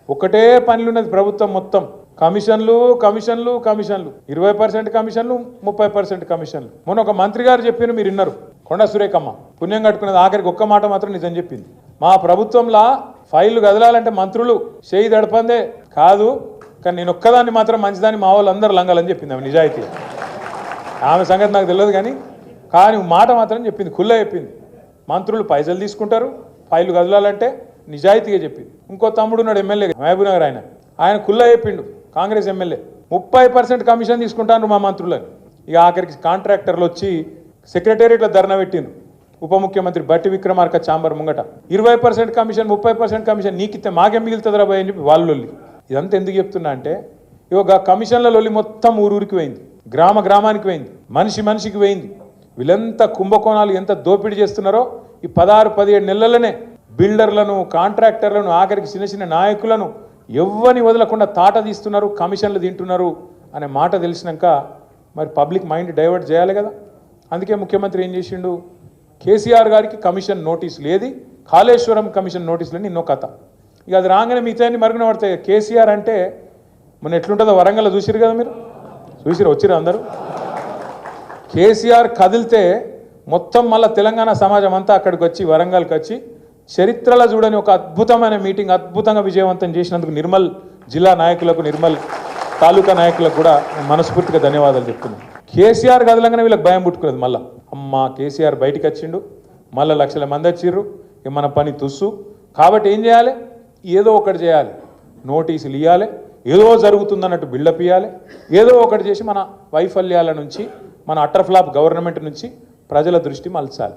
ఒకటే పనులున్నది ప్రభుత్వం మొత్తం. కమిషన్లు కమిషన్లు కమిషన్లు, 20% కమిషన్లు, 30% కమిషన్లు. మొన్న ఒక మంత్రి గారు చెప్పిన మీరు విన్నారు, కొండా సురేఖమ్మ పుణ్యం కట్టుకున్నది. ఆఖరికి ఒక్క మాట మాత్రం నిజం చెప్పింది. మా ప్రభుత్వంలో ఫైళ్లు కదలాలంటే మంత్రులు చేయి దడపందే కాదు, కానీ నేను ఒక్కదాన్ని మాత్రం మంచిదాన్ని మా వాళ్ళు అందరూ లంగాలని చెప్పింది. ఆమె నిజాయితీ. ఆమె సంగతి నాకు తెలియదు కానీ మాట మాత్రం చెప్పింది, ఖుల్లా చెప్పింది. మంత్రులు పైసలు తీసుకుంటారు, ఫైళ్లు కదలాలంటే నిజాయితీగా చెప్పింది. ఇంకో తమ్ముడు ఉన్నాడు ఎమ్మెల్యే మహబూబ్ నగర్, ఆయన ఖుల్లా చెప్పిండు, కాంగ్రెస్ ఎమ్మెల్యే 30% కమిషన్ తీసుకుంటాను మా మంత్రులని. ఇక ఆఖరికి కాంట్రాక్టర్లు వచ్చి సెక్రటేరియట్లో ధర్నా పెట్టిండ్రు. ఉప ముఖ్యమంత్రి బట్టి విక్రమార్క ఛాంబర్ ముంగట 20% కమిషన్ 30% కమిషన్ నీకిస్తే మాకేం మిగులుతుందిరా భయ్ అని చెప్పి వాళ్ళు. ఇదంతా ఎందుకు చెప్తున్నా అంటే ఇక కమిషన్ల లొల్లి మొత్తం ఊరూరికి పోయింది, గ్రామ గ్రామానికి పోయింది, మనిషి మనిషికి పోయింది. వీళ్ళంతా కుంభకోణాలు ఎంత దోపిడీ చేస్తున్నారో ఈ 16-17 నెలలనే బిల్డర్లను, కాంట్రాక్టర్లను, ఆఖరికి చిన్న చిన్న నాయకులను ఎవ్వని వదలకుండా తాట తీస్తున్నారు, కమిషన్లు తింటున్నారు అనే మాట తెలిసినాక మరి పబ్లిక్ మైండ్ డైవర్ట్ చేయాలి కదా. అందుకే ముఖ్యమంత్రి ఏం చేసిండు, కేసీఆర్ గారికి కమిషన్ నోటీసులు, ఏది కాళేశ్వరం కమిషన్ నోటీసులని ఎన్నో కథ. ఇక అది రాగానే మిగతాన్ని మరుగున పడతాయి. కేసీఆర్ అంటే మొన్న ఎట్లుంటుందో వరంగల్ చూసిరు కదా, మీరు చూసిరు, వచ్చిరు అందరూ. కేసీఆర్ కదిలితే మొత్తం మళ్ళీ తెలంగాణ సమాజం అంతా అక్కడికి వచ్చి వరంగల్కి వచ్చి చరిత్రలో చూడని ఒక అద్భుతమైన మీటింగ్ అద్భుతంగా విజయవంతం చేసినందుకు నిర్మల్ జిల్లా నాయకులకు, నిర్మల్ తాలూకా నాయకులకు కూడా మనస్ఫూర్తిగా ధన్యవాదాలు చెప్తున్నాను. కేసీఆర్ కదలంగానే వీళ్ళకి భయం పుట్టుకున్నది. మళ్ళీ అమ్మ కేసీఆర్ బయటికి వచ్చిండు, మళ్ళీ లక్షల మంది వచ్చిర్రు, మన పని తుస్సు. కాబట్టి ఏం చేయాలి, ఏదో ఒకటి చేయాలి, నోటీసులు ఇవ్వాలి, ఏదో జరుగుతుందన్నట్టు బిల్డప్ ఇవ్వాలి, ఏదో ఒకటి చేసి మన వైఫల్యాల నుంచి, మన అటర్ ఫ్లాప్ గవర్నమెంట్ నుంచి ప్రజల దృష్టి మలచాలి.